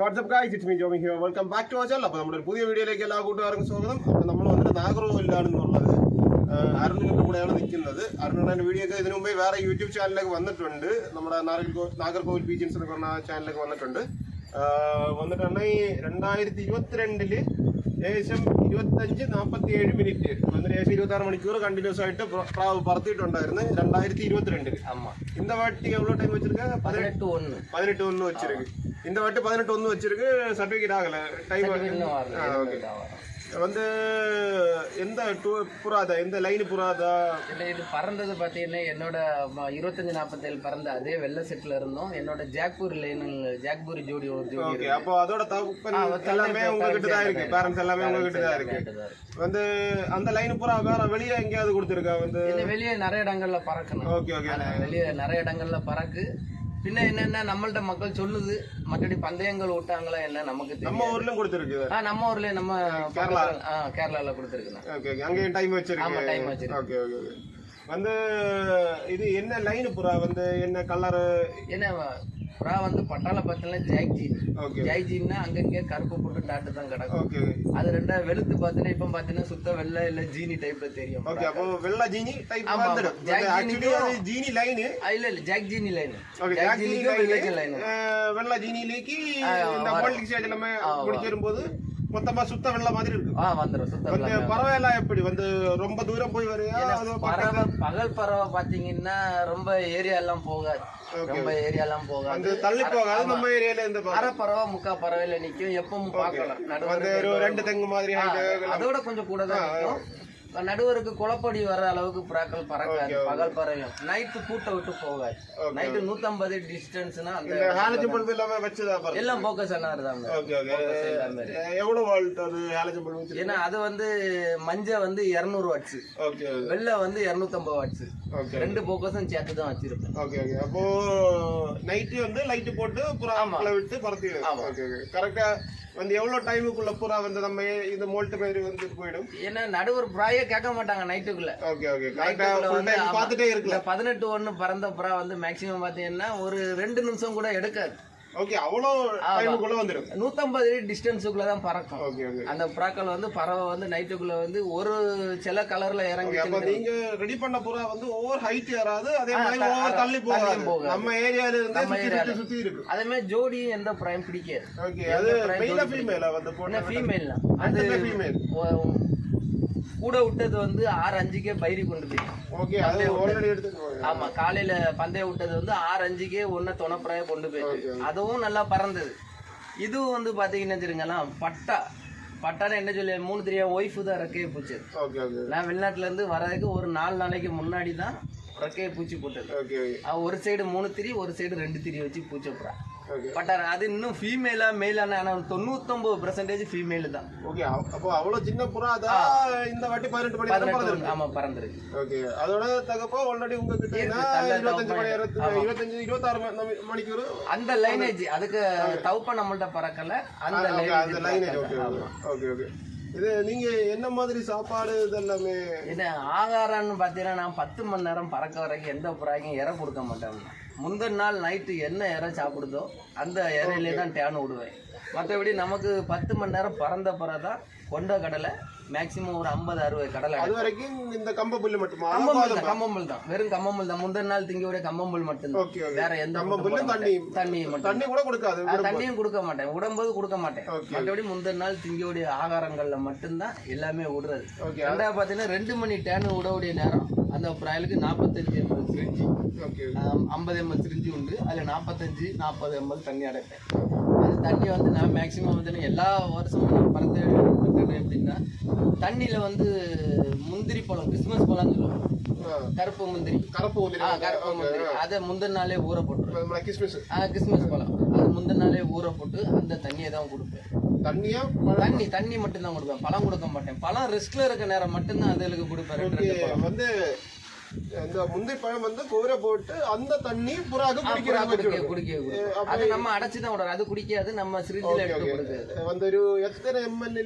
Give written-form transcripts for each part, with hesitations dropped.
what's up guys, it's me Jomi here. Welcome back to our channel. അപ്പോൾ നമ്മുടെ പുതിയ വീഡിയോയിലേക്ക് എല്ലാ കൂട്ടുകാർക്കും സ്വാഗതം. അപ്പോൾ നമ്മൾ വന്നിട്ട് നാഗർകോവിലാണെന്നുള്ളത് അരുണിന്റെ കൂടെയാണ് നിൽക്കുന്നത്. അരുണിന്റെ വീഡിയോ ഒക്കെ ഇതിനു മുമ്പേ വേറെ യൂട്യൂബ് ചാനലിലേക്ക് വന്നിട്ടുണ്ട്. നമ്മുടെ നാഗർകോവിൽ പീജിൻസ് എന്ന് പറഞ്ഞ ചാനലിലേക്ക് വന്നിട്ടുണ്ട്. വന്നിട്ടുണ്ടെങ്കിൽ 2022 ഏകദേശം 25-47 മിനിറ്റ് വന്നിട്ട് ഏകദേശം 26 മണിക്കൂർ കണ്ടിന്യൂസ് ആയിട്ട് പറത്തിയിട്ടുണ്ടായിരുന്നു 2022. இந்த வாட்டி எவ்வளோ டைம் வச்சிருக்க? 18-1 வச்சிருக்கு. இந்த வாட்டி 18-1 வச்சிருக்கு. சர்டிஃபிகேட் ஆகல. Time okay. வந்து எந்த புறாதா, எந்த லைன் புறாதா? இல்லை, இது பறந்தது பார்த்தீங்கன்னா என்னோட 25-47 பறந்த அதே வெள்ளை செட்டில் இருந்தோம். என்னோட ஜாக்பூரி ஜோடி ஒரு ஜோடி. ஓகே, அப்போ அதோட தகப்பன் எல்லாமே உங்ககிட்ட தான் இருக்கு, பேரண்ட்ஸ் எல்லாமே உங்ககிட்ட தான் இருக்கு. வந்து அந்த லைன் புறா வேற வெளியே எங்கேயாவது கொடுத்துருக்கா? வந்து வெளியே நிறைய இடங்கள்ல பறக்கணும். ஓகே ஓகே, வெளியே நிறைய இடங்கள்ல பறக்கு. பின்ன என்னன்னா நம்மள்ட்ட மக்கள் சொல்லுது, மற்றபடி பந்தயங்கள் விட்டாங்களா என்ன நமக்கு தெரியும். நம்ம ஊர்லயும் கொடுத்துருக்கு. நம்ம ஊர்ல நம்ம கேரளால கொடுத்துருக்கு. ஓகே, அங்கேயும் டைம் வச்சிருக்கு. ஆமா, டைம் வச்சிருக்கு. Okay okay. வந்து இது என்ன லைன் புறா, வந்து என்ன கலர்? என்ன புறா வந்து பட்டாள பார்த்தீங்கன்னா ஜாய்ஜீன்னா அங்கங்கே கருப்பு போட்டு டாட்டு தான் கிடக்கும். அது ரெண்டா வெளுத்து பார்த்தீங்கன்னா இப்ப பார்த்தீங்கன்னா சுத்த வெள்ளை இல்ல ஜீனி டைப்ல தெரியும். ஓகே, அப்போ வெள்ளை ஜீனி டைப் வந்துடும். ஆக்சுவலி அது ஜீனி லைன் இல்ல ஜாக் ஜீனி லைன். ஓகே, ஜாக் ஜீனி லைன். வெள்ளை ஜீனிலேக்கு இந்த பாலிடிக்ஸ் ஸ்டேஜ் எல்லாமே முடிச்சிரும்போது மொத்தமா சுத்த வெள்ள மாதிரி இருக்கு. வந்துரும் சுத்த வெள்ள. பறவைலாம் எப்படி வந்து ரொம்ப தூரம் போய் வரையா? பகல் பறவை பாத்தீங்கன்னா ரொம்ப ஏரியா எல்லாம் போகாது. ரொம்ப ஏரியா எல்லாம் போகாது, தள்ளி போகாது. நம்ம ஏரியால இந்த பறவை முக்கா பறவையில நிக்கும், எப்பவும் பார்க்கலாம். நடுவுல 2 தெங்கு மாதிரி அதோட கொஞ்சம் கூட தான் நிக்கும். நடுவருக்கு குளப்படி வர அளவுக்கு புறாக்கள் பறக்காது. பகல் பறவையும் நைட்டு கூட்ட விட்டு போகாது. நைட்டு 150 டிஸ்டன்ஸ்னா அந்த ஹாலஜன் பல்ப் எல்லாமே வச்சதா பாருங்க. எல்லாம் ஃபோக்கஸ் ஆனதுதாங்க. Okay okay. எவ்வளவு வோல்ட் அது ஹாலஜன் பல்ப் வச்சிருக்கீங்க? ஏன்னா அது வந்து மஞ்ச வந்து 200 வாட்ஸ். ஓகே. வெள்ளை வந்து 250 வாட்ஸ். ஓகே, ரெண்டு ஃபோக்கஸும் சேர்த்து தான் வச்சிருப்பேன். Okay okay. அப்போ நைட் வந்து லைட் போட்டு புறாக்களை விட்டு பறத்தி. Okay okay. கரெக்ட்டா வந்து எவ்வளவு டைமுக்குள்ள புறா வந்து நம்ம இந்த மோல்ட் பேர் வந்து போய்டும். ஏன்னா நடுவர் புறாயே கேட்க மாட்டாங்க நைட்டுக்குள்ள. Okay okay. கரெக்ட்டா ஃபுல் டைம் பார்த்துட்டே இருக்கல. 18-1 பறந்த புறா வந்து மேக்ஸிமம் பாத்தீங்கன்னா ஒரு 2 நிமிஷம் கூட எடுக்காது. ஓகே, அவ்வளோ டைமுக்குள்ள வந்துடும். 150 டிஸ்டன்ஸுக்குள்ள தான் பறக்கும். Okay okay. அந்த புறாக்கள் வந்து பறவை வந்து நைட்டுக்குள்ள வந்து ஒரு சில கலர்ல இறங்கி. அப்ப நீங்க ரெடி பண்ண புறா வந்து ஓவர் ஹைட் ஏறாது, அதே மாதிரி ஓவர் தள்ளி போகாது. நம்ம ஏரியால இருந்து சுத்தி இருக்கு. அதே மாதிரி ஜோடி எந்த புறாயும் பிடிக்காது. ஓகே, அது மெயிலா ஃபீமேலா வந்து போன? ஃபீமேல் தான். அது ஃபீமேல். கூட விட்டது வந்து 6-5க்கே பைரி கொண்டு போய். ஓகே, அது ஆல்ரெடி எடுத்து. ஆமா, காலையில பந்தயம் விட்டது வந்து 6-5க்கே ஒன்ன தொணப்புறாய கொண்டு போயிட்டு அதுவும் நல்லா பறந்தது. இதுவும் வந்து பாத்தீங்கன்னா வச்சுருங்களேன், பட்டான்னு என்ன சொல்லி 3-3 ஒய்ஃபு தான் ரெக்கையை பூச்சி. Okay okay. நான் வெளிநாட்டுல இருந்து வர்றதுக்கு ஒரு 4 நாளைக்கு முன்னாடி தான் ரெக்கையை பூச்சி போட்டது. ஓகே. ஒரு சைடு 3 திரி, ஒரு சைடு 2 திரி வச்சு பூச்சி போடுறா. பட்டார் அது இன்னும் ஃபீமேலா மேலான 99% ஃபீமேல் தான். ஓகே, அப்போ அவ்வளவு சின்ன புறா தான் இந்த வாட்டி 18 மணி பறந்துருக்கு. ஆமா, பறந்துருக்கு. ஓகே, அதோட தகப்போ ஆல்ரெடி உங்க கிட்ட 25-26 மணிக்கு அந்த லைனேஜ் அதுக்கு தவுப்ப நம்மள்ட்ட பறக்கல. அந்த லைனேஜ். Okay okay okay. இது நீங்க என்ன மாதிரி சாப்பாடு இதெல்லாமே? என்ன ஆகாரம்னு பாத்தீங்கன்னா, நான் 10 மணி நேரம் பறக்க வரைக்கும் எந்த புறாக்கும் இறை கொடுக்க மாட்டேன். முந்தின நாள் நைட்டு என்ன இறை சாப்பிடுதோ அந்த இறையிலே தான் டேன் விடுவேன். மற்றபடி நமக்கு 10 மணி நேரம் பறந்த பிறதான் கொண்ட கடலை மேக்சிமம் ஒரு 50-60 கடலை. அது வரைக்கும் இந்த கம்பம்புல் மட்டுமா? கம்பம்புல் தான், வெறும் கம்பம்புல் தான். முந்தின நாள் திங்கியோட கம்பம்புல் மட்டும்தான், வேற எந்த தண்ணி கூட கொடுக்காது. தண்ணியும் கொடுக்க மாட்டேன், விடும்போது கொடுக்க மாட்டேன். மற்றபடி முந்தின நாள் திங்கியோடைய ஆகாரங்கள்ல மட்டும்தான் எல்லாமே விடுறது. ரெண்டாவது பாத்தீங்கன்னா 2 மணி டேனு விடக்கூடிய நேரம் அந்த புறாயலுக்கு 45 ml சிரிஞ்சி, 50 ml சிரிஞ்சி உண்டு. அதில் 45-40 ml தண்ணி அடைப்பேன். அது தண்ணி வந்து நான் மேக்சிமம் வந்து எல்லா வருஷமும் நான் பறந்து எப்படின்னா, தண்ணியில வந்து முந்திரி பழம், கிறிஸ்மஸ் பழம் சொல்லுவோம், கருப்பு முந்திரி அதை முந்தின நாளே ஊற போட்டுருவேன். கிறிஸ்மஸ் பழம் அது முந்தின நாளே ஊற போட்டு அந்த தண்ணியை தான் கொடுப்பேன். தண்ணி மட்டும்தான் கொடுப்பேன், பழம் கொடுக்க மாட்டேன். பழம் ரெஸ்ட்ல இருக்க நேரம் மட்டும்தான் அதுகளுக்கு கொடுப்பேன். வந்து இந்த முந்திரி பழம் வந்து கோரை போட்டு அந்த தண்ணி புறாக்கு குடிக்க அது நம்ம அடைச்சுதான் விடுறோம். அது குடிக்காது, நம்ம சிரிஞ்சில எடுத்து கொடுக்குறது. வந்து ஒரு எத்தனை ml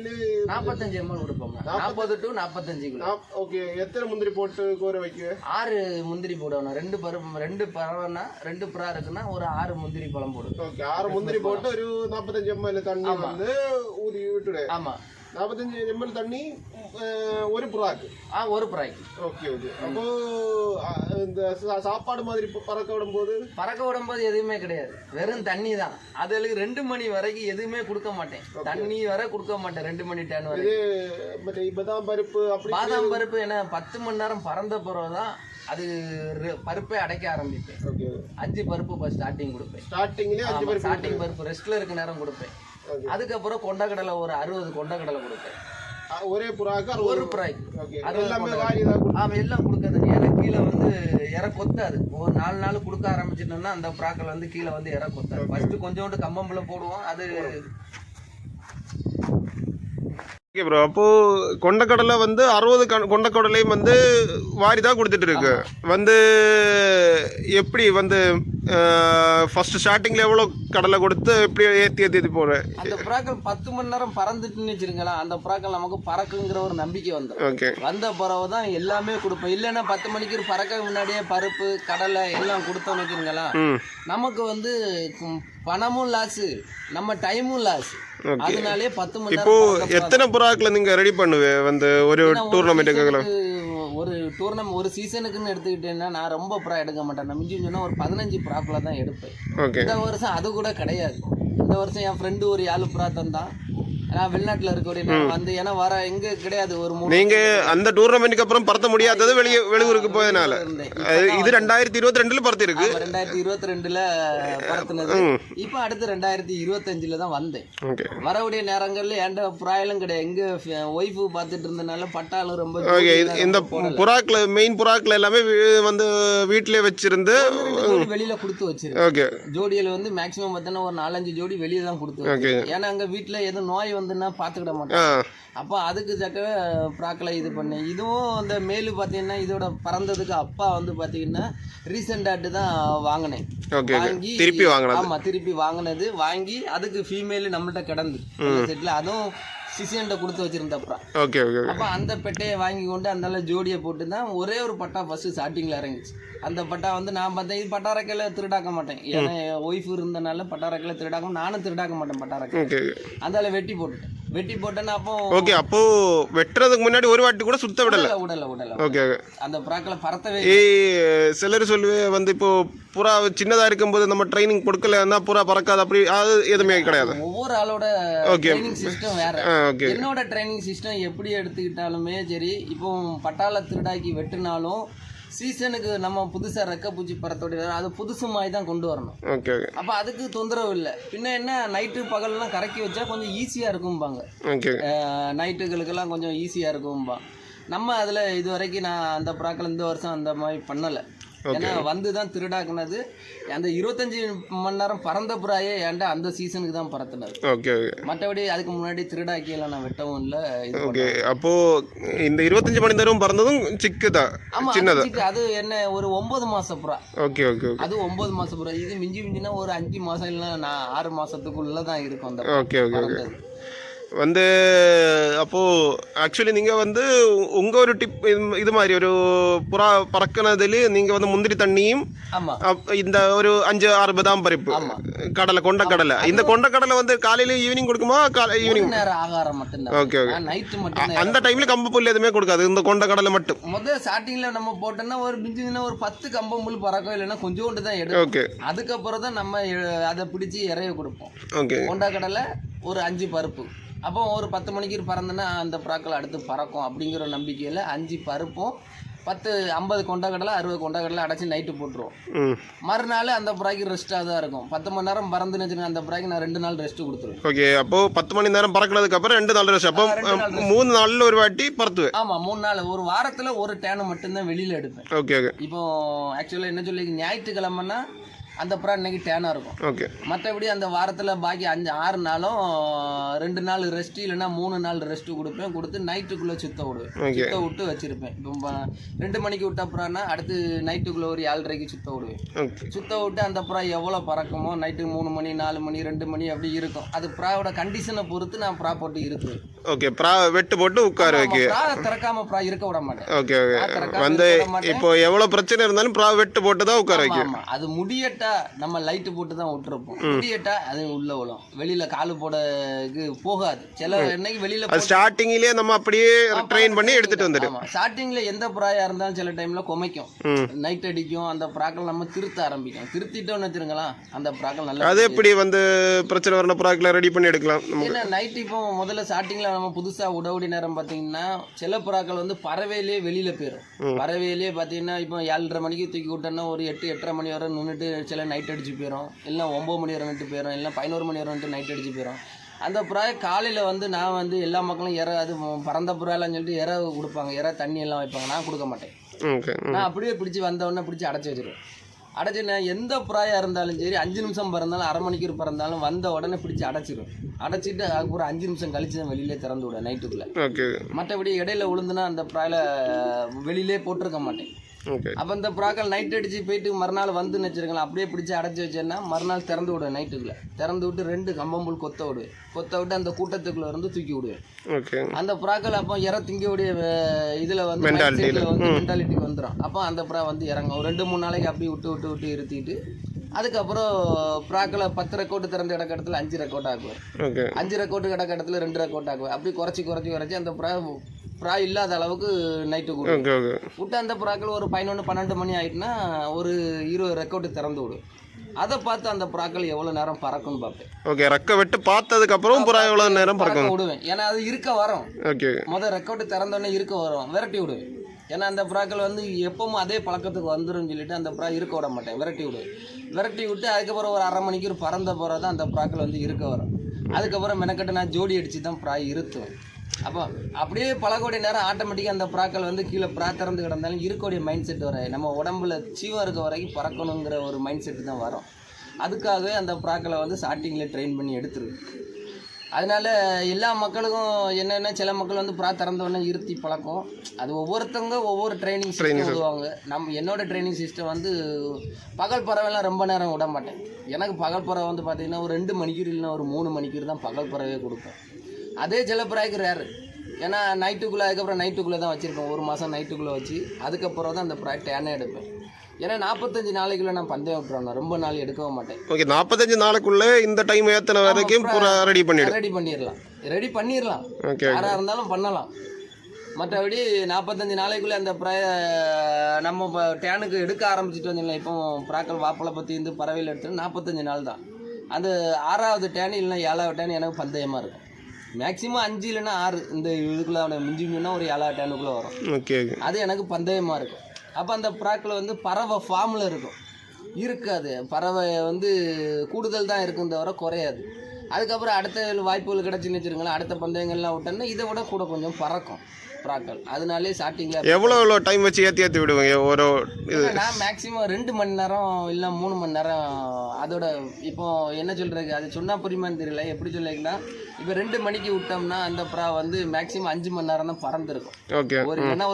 45 ml கொடுப்போம். 40 to 45 கிலோ. ஓகே. எத்தனை முந்திரி போட்டு கோரை வைக்க? 6 முந்திரி போடணும். 2 பழம்னா 2 புறா இருக்குன்னா ஒரு 6 முந்திரி பழம் போடுவோம். ஓகே. 6 முந்திரி போட்டு ஒரு 45 ml தண்ணி வந்து ஊதி விட்டுடு. ஆமா. 45 ml தண்ணி ஒரு புறாக்கு. ஒரு புறாக்கு. Okay okay. அப்போ இந்த சாப்பாடு மாதிரி பறக்க விடும்போது எதுவுமே கிடையாது, வெறும் தண்ணி தான். அதுக்கு 2 மணி வரைக்கும் எதுவுமே கொடுக்க மாட்டேன், தண்ணி வர கொடுக்க மாட்டேன். 2 மணி டைம் வரைக்கும் பாதாம் பருப்பு பாதாம் பருப்பு என்ன 10 மணி நேரம் பறந்த பிறகுதான் அது பருப்பை அடைக்க ஆரம்பிப்பேன். 5 பருப்பு ஸ்டார்டிங் கொடுப்பேன். ஸ்டார்டிங் பருப்பு ரெஸ்ட்ல இருக்க நேரம் கொடுப்பேன். அதுக்கப்புறம் கொண்டக்கடலை ஒரு 60 கொண்டக்கடலை கொடுப்பேன். ஒரே புறாக்கு ஒரு புறாக்கு எல்லாம் கொடுக்காது. ஏன்னா கீழே வந்து இற கொத்தாது. ஒரு 4 நாள் கொடுக்க ஆரம்பிச்சிட்டோம்னா அந்த புறாக்கள் வந்து கீழே வந்து இற கொத்தாது. ஃபர்ஸ்ட் கொஞ்சோண்டு கம்பம்புல போடுவோம். அது ப்ரோ. அப்போ கொண்டக்கடலை வந்து 60 கொண்டக்கடலையும் வந்து வாரி தான் கொடுத்துட்டு இருக்கு. வந்து எப்படி வந்து ஃபர்ஸ்ட் ஸ்டார்டிங்ல எவ்வளவு கடலை கொடுத்து எப்படி ஏத்தி போறேன். அந்த புறாக்கள் 10 மணி நேரம் பறந்துட்டுன்னு வச்சிருங்களா, அந்த புறாக்கள் நமக்கு பறக்குங்கிற ஒரு நம்பிக்கை வந்த பிறகுதான் எல்லாமே கொடுப்போம். இல்லைன்னா 10 மணிக்கு பறக்க முன்னாடியே பருப்பு கடலை எல்லாம் கொடுத்தோம்னு வச்சிருங்களா, நமக்கு வந்து பணமும் லாஸ், நம்ம டைமும் லாஸ். அதனாலே 10 மணி இப்போ எத்தனை புறாக்களை நீங்க ரெடி பண்ணுவேன் வந்து ஒரு டூர்னமெண்ட்டுக்கு? ஒரு டூர்னமெண்ட் ஒரு சீசனுக்குன்னு எடுத்துக்கிட்டேன்னா நான் ரொம்ப புறா எடுக்க மாட்டேன். நான் மிஞ்சி சொன்னா ஒரு 15 புறாக்குள்ள தான் எடுப்பேன். இந்த வருஷம் அது கூட கிடையாது. இந்த வருஷம் என் ஃப்ரெண்டு ஒரு 7 புறா தந்தான். நான் வெளிநாட்டுல இருக்கக்கூடிய வந்து ஏன்னா வர எங்க கிடையாது. ஒரு நீங்க அந்த டூர்னமெண்ட்டுக்கு அப்புறம் பறத்த முடியாதது வெளியூருக்கு போயதுனால இது 2022ல பறத்து இருக்கு. 2022ல பறத்துனது. இப்ப அடுத்து 2025ல தான் வந்தேன். வரக்கூடிய நேரங்கள்ல என்கிட்ட புறாயெல்லாம் கிடையாது. எங்க ஒய்ஃபு பார்த்துட்டு இருந்தனால பட்டாலும் ரொம்ப இந்த புறாக்கள் மெயின் புறாக்கள் எல்லாமே வந்து வீட்டிலே வச்சிருந்து வெளியில கொடுத்து வச்சிருக்கேன். ஜோடியில வந்து மேக்சிமம் பார்த்தோன்னா ஒரு 4-5 ஜோடி வெளியே தான் கொடுத்து வச்சிருக்கேன். ஏன்னா அங்க வீட்டுல எதுவும் நோய் வந்துன்னா பாத்துக்கிட மாட்டேன். அப்போ அதுக்கு தக்க புறாக்களை இது பண்ணேன். இதுவும் அந்த மேலு பார்த்தீங்கன்னா இதோட பறந்ததுக்கு அப்பா வந்து பார்த்தீங்கன்னா ரீசெண்டாட்டு தான் வாங்கினேன். வாங்கி திருப்பி வாங்கினது. வாங்கி அதுக்கு ஃபீமேலு நம்மள்கிட்ட கிடந்து செட்டில் அதுவும் சிசியன்ட்ட கொடுத்து வச்சிருந்தப்பா. அப்போ அந்த பெட்டையை வாங்கி கொண்டு அந்த ஜோடியை போட்டு தான் ஒரே ஒரு பட்டா ஃபர்ஸ்ட் ஸ்டார்டிங்ல இறங்கிச்சு. அந்த பட்டா வந்து நான் பார்த்தேன் இது பட்டாரக்கையில திருடாக்க மாட்டேன். ஏன்னா ஒய்ஃப் இருந்தனால பட்டாரக்கையில திருடாக்க, நானும் திருடாக்க மாட்டேன் பட்டாரக்கை. அந்த வெட்டி போட்டேன்னா அப்போ வெட்டுறதுக்கு முன்னாடி ஒரு வாட்டி கூட சுத்த விடல. அந்த புறாக்களை பறத்தவே. சிலர் சொல்லுவே வந்து இப்போ புறா சின்னதா இருக்கும்போது நம்ம ட்ரைனிங் கொடுக்கலன்னா புறா பறக்காது, அப்படி அது எதுவுமே கிடையாது. ஒவ்வொரு ஆளோட ட்ரைனிங் சிஸ்டம் வேற. என்னோட ட்ரைனிங் சிஸ்டம் எப்படி எடுத்துக்கிட்டாலுமே சரி, இப்போ பட்டாள திருடாக்கி வெட்டினாலும் சீசனுக்கு நம்ம புதுசா ரெக்க பூச்சி பறத்தோட அது புதுசு மாதிரி தான் கொண்டு வரணும். அப்ப அதுக்கு தொந்தரவு இல்லை. பின்ன என்ன நைட்டு பகல்லாம் கறக்கி வச்சா கொஞ்சம் ஈஸியா இருக்கும்பாங்க. நைட்டுகளுக்கெல்லாம் கொஞ்சம் ஈஸியா இருக்கும்பா. நம்ம அதுல இது வரைக்கும் நான் அந்த புறாக்கள் இந்த வருஷம் அந்த மாதிரி பண்ணல. ஏன்னா வந்து தான் திருடாக்குனது. அந்த 25 மணி நேரம் பறந்த புறாயே ஏன்டா அந்த சீசனுக்கு தான் பறத்துனது. மற்றபடி அதுக்கு முன்னாடி திருடாக்கியெல்லாம் நான் வெட்டவும் இல்லை. அப்போ இந்த 25 மணி நேரம் பறந்ததும் சிக்குதான். அது என்ன ஒரு 9 மாச புறா. அது 9 மாச புறா. இது மிஞ்சினா ஒரு 5 மாசம் இல்லைன்னா 6 மாசத்துக்குள்ளதான் இருக்கும் அந்த வந்து. அப்போ ஆக்சுவலி நீங்க வந்து உங்க ஒரு டிப் இது மாதிரி ஒரு புறா பறக்குனதுல நீங்க வந்து முந்திரி தண்ணியும் இந்த ஒரு 5-6 பதாம் பருப்பு கடலை கொண்டக்கடலை. இந்த கொண்டக்கடலை வந்து காலையில ஈவினிங் கொடுக்குமா? ஈவினிங் ஆகாரம் மட்டும். நைட்டு மட்டும். அந்த டைம்ல கம்பு புல் எதுவுமே கொடுக்காது, இந்த கொண்டக்கடலை மட்டும். முதல்ல ஸ்டார்டிங்ல நம்ம போட்டோம்னா ஒரு மிஞ்சினா ஒரு 10 கம்பம்புல் பறக்கும், இல்லைன்னா கொஞ்சோண்டு தான் எடுக்கும். அதுக்கப்புறம் தான் நம்ம அதை பிடிச்சி இறைய கொடுப்போம். கொண்டக்கடலை ஒரு 5 பருப்பு. அப்போ ஒரு 10 மணிக்கு பறந்தனா அந்த புறாக்கள் அடுத்து பறக்கும் அப்படிங்கிற நம்பிக்கையில் 5 பருப்பும் 50 கொண்டக்கடலை 60 கொண்டக்கடலை அடைச்சி நைட்டு போட்டுருவோம். மறுநாள் அந்த புறாய்க்கு ரெஸ்ட்டாக தான் இருக்கும். 10 மணி நேரம் பறந்துன்னு வச்சுக்கோங்க, அந்த புறாய்க்கு நான் 2 நாள் ரெஸ்ட் கொடுத்துருவேன். அப்போ 10 மணி நேரம் பறக்கிறதுக்கு அப்புறம் 2 நாள் ரெஸ்ட். அப்போ 3 நாள்ல ஒரு வாட்டி பறத்துவேன். ஆமா, 3 நாள். ஒரு வாரத்துல ஒரு டேனு மட்டும்தான் வெளியில எடுப்பேன். இப்போ ஆக்சுவலா என்ன சொல்லி ஞாயிற்றுக்கிழமைன்னா அந்த புறா இன்னைக்கு டேனாக இருக்கும். ஓகே. மற்றபடி அந்த வாரத்தில் பாக்கி 5-6 நாளும் 2 நாள் ரெஸ்ட்டு இல்லைன்னா 3 நாள் ரெஸ்ட்டு கொடுப்பேன். கொடுத்து நைட்டுக்குள்ளே சுத்த விடுவேன். சுத்த விட்டு வச்சுருப்பேன். இப்போ 2 மணிக்கு விட்ட புறான்னா அடுத்து நைட்டுக்குள்ளே ஒரு 7:30க்கு சுத்த விடுவேன். சுத்த விட்டு அந்த புறா எவ்வளோ பறக்குமோ நைட்டு 3 மணி 4 மணி 2 மணி அப்படி இருக்கும். அது புறாவோட கண்டிஷனை பொறுத்து நான் புறா போட்டு இருக்குவேன். ஓகே. புறா வெட்டு போட்டு உட்கார வைக்க. புறா திறக்காம புறா இருக்க விட மாட்டேன். ஓகே. வந்து இப்போ எவ்வளோ பிரச்சனை இருந்தாலும் புறா வெட்டு போட்டு தான் உட்கார வைக்க. அது முடியட்டா நம்ம லைட்டு போட்டு தான் விட்டுருப்போம். முடியட்டா அது உள்ள விழும். வெளியில காலு போட போகாது. சில இன்னைக்கு வெளியில ஸ்டார்டிங்லயே நம்ம அப்படியே ட்ரெயின் பண்ணி எடுத்துட்டு வந்துடும். ஸ்டார்டிங்ல எந்த புறாயா இருந்தாலும் சில டைம்ல குமைக்கும், நைட் அடிக்கும். அந்த புறாக்கள் நம்ம திருத்த ஆரம்பிக்கும். திருத்திட்டோம்னு வச்சுருங்களா அந்த புறாக்கள் நல்லா. அது எப்படி வந்து பிரச்சனை வரணும் புறாக்களை ரெடி பண்ணி எடுக்கலாம். ஏன்னா நைட் இப்போ முதல்ல ஸ்டார்டிங்ல நம்ம புதுசா உடவுடி நேரம் பார்த்தீங்கன்னா சில புறாக்கள் வந்து பறவையிலேயே வெளியில போயிடும். பறவையிலேயே பார்த்தீங்கன்னா இப்போ 7:30 மணிக்கு தூக்கி விட்டோன்னா ஒரு 8-8:30 மணி வரை நின்றுட்டு சில நைட் அடிச்சு போயிடும். இல்லை 9 மணி வரை நின்று போயிடும். இல்லை 11 மணி வரை வந்துட்டு நைட் அடிச்சு போயிடும். அந்த புறா காலையில் வந்து நான் வந்து எல்லா மக்களும் அது பறந்த புறாலான்னு சொல்லிட்டு கொடுப்பாங்க. தண்ணி எல்லாம் வைப்பாங்க. நான் கொடுக்க மாட்டேன். நான் அப்படியே பிடிச்சி வந்தவொடனே பிடிச்சி அடைச்சி வச்சிருவேன். அடைச்சி நான் எந்த புறாயாக இருந்தாலும் சரி 5 நிமிஷம் பறந்தாலும் 1/2 மணிக்கு பறந்தாலும் வந்த உடனே பிடிச்சி அடைச்சிடும். அடைச்சிட்டு அதுக்கு ஒரு 5 நிமிஷம் கழிச்சு தான் வெளியிலே திறந்து விடுவேன் நைட்டுக்குள்ளே. மற்றபடி இடையில விழுந்துன்னா அந்த புறாயில் வெளியிலே போட்டிருக்க மாட்டேன். அப்போ இந்த புறாக்கள் நைட் அடிச்சு போயிட்டு மறுநாள் வந்து வச்சிருக்கலாம். அப்படியே பிடிச்சி அடைச்சி வச்சேன்னா மறுநாள் திறந்து விடுவேன். நைட்டுக்குள்ளே திறந்து விட்டு 2 கம்பம்புல் கொத்த விடுவேன். கொத்த விட்டு அந்த கூட்டத்துக்குள்ள இருந்து தூக்கி விடுவேன். அந்த புறாக்கள் அப்போ திங்கக்கூடிய இதில் வந்து மென்டாலிட்டிக்கு வந்துடும். அப்போ அந்த புறா வந்து இறங்கும். ஒரு 2-3 நாளைக்கு அப்படியே விட்டு இருத்திட்டு அதுக்கப்புறம் புறாக்களை 10 ரெக்கோர்டு திறந்த இடக்கடத்தில் 5 ரெக்கோர்ட் ஆக்குவேன். 5 ரெக்கோர்டு இடக்கடத்தில் 2 ரெக்கோர்ட் ஆக்குவேன். அப்படி குறைச்சி அந்த புறா இல்லாத அளவுக்கு நைட்டு விட்டு அந்த புறாக்கள் ஒரு 11-12 மணி ஆகிட்டுனா ஒரு 20 ரெக்கோர்டு திறந்து விடு. அதை பார்த்து அந்த புறாக்கள் எவ்வளோ நேரம் பறக்கும்னு பார்ப்பேன். ஓகே. ரெக்க வெட்டு பார்த்ததுக்கப்புறம் புறா எவ்வளோ நேரம் பறக்க விடுவேன். ஏன்னா அது இருக்க வரும். முதல் ரெக்கோர்டு திறந்தோடனே இருக்க வரும். விரட்டி விடுவேன். ஏன்னா அந்த புறாக்கள் வந்து எப்பவும் அதே பழக்கத்துக்கு வந்துடும் சொல்லிட்டு அந்த புறா இருக்க விட மாட்டேன். விரட்டி விட்டு அதுக்கப்புறம் ஒரு 1/2 மணிக்கு பறந்த புறா தான் அந்த புறாக்கள் வந்து இருக்க வரும். அதுக்கப்புறம் மெனக்கட்டு நான் ஜோடி அடித்து தான் புறா இருத்துவேன். அப்போ அப்படியே பழக்கூடிய நேரம் ஆட்டோமேட்டிக்காக அந்த புறாக்கள் வந்து கீழே புறா திறந்து கிடந்தாலும் இருக்கக்கூடிய மைண்ட் செட் வர நம்ம உடம்புல சீவம் இருக்க வரைக்கும் பறக்கணுங்கிற ஒரு மைண்ட் செட்டு தான் வரும். அதுக்காகவே அந்த புறாக்களை வந்து ஸ்டார்டிங்கில் ட்ரெயின் பண்ணி எடுத்துருவேன். அதனால எல்லா மக்களுக்கும் என்னென்ன சில மக்கள் வந்து புறா திறந்தோடனே இருத்தி பழக்கம். அது ஒவ்வொருத்தவங்க ஒவ்வொரு ட்ரைனிங் சிஸ்டம் விடுவாங்க. என்னோட ட்ரைனிங் சிஸ்டம் வந்து பகல் பறவைலாம் ரொம்ப நேரம் விட மாட்டேன். எனக்கு பகல் பறவை வந்து பார்த்தீங்கன்னா ஒரு 2 மணிக்கூர் இல்லைன்னா ஒரு 3 மணிக்கூர் தான் பகல் பறவையே கொடுப்பேன். அதே சில புறாய்க்கு ரேரு. ஏன்னா நைட்டுக்குள்ளே அதுக்கப்புறம் நைட்டுக்குள்ளே தான் வச்சுருப்பேன். 1 மாதம் நைட்டுக்குள்ளே வச்சு அதுக்கப்புறம் தான் அந்த புறாய் டேனே எடுப்பேன். ஏன்னா 45 நாளைக்குள்ளே நான் பந்தயம் விட்டுருவேன். ரொம்ப நாள் எடுக்கவே மாட்டேன். ஓகே. 45 நாளுக்குள்ளே இந்த டைம் ஏற்றின வரைக்கும் ரெடி பண்ணிடலாம். யாராக இருந்தாலும் பண்ணலாம். மற்றபடி 45 நாளைக்குள்ளே அந்த புறாய நம்ம டேனுக்கு எடுக்க ஆரம்பிச்சிட்டு வந்தீங்களா. இப்போ புறாக்கள் வாப்பலை பற்றி இருந்து பறவையில் எடுத்து 45 நாள் தான். அந்த 6வது டேன் இல்லைன்னா 7வது டேன் எனக்கு பந்தயமாக இருக்கும். மேக்ஸிமம் 5 இல்லைன்னா 6 இந்த இதுக்குள்ளே அவனை மிஞ்சினா ஒரு 7வது டேனுக்குள்ளே வரும். அது எனக்கு பந்தயமாக இருக்கும். அப்போ அந்த புறாக்கள் வந்து பறவை ஃபார்மில் இருக்காது. பறவை வந்து கூடுதல் தான் இருக்கும் தவிர குறையாது. அதுக்கப்புறம் அடுத்த வாய்ப்புகள் கிடச்சின்னு வச்சுருங்களேன். அடுத்த பந்தயங்கள்லாம் விட்டோன்னா இதை விட கூட கொஞ்சம் பறக்கும் புறாக்கள். அதனாலே ஸ்டார்டிங்கில் எவ்வளோ டைம் வச்சு ஏற்றி விடுவாங்க ஒரு நான் மேக்ஸிமம் 2 மணி நேரம் இல்லை 3 மணி நேரம். அதோட இப்போ என்ன சொல்கிறது அது சொன்னால் புரியுமான்னு தெரியல. எப்படி சொல்லிங்கன்னா இப்போ 2 மணிக்கு விட்டோம்னா அந்த புறா வந்து மேக்ஸிமம் 5 மணி நேரம் தான் பறந்துருக்கும்.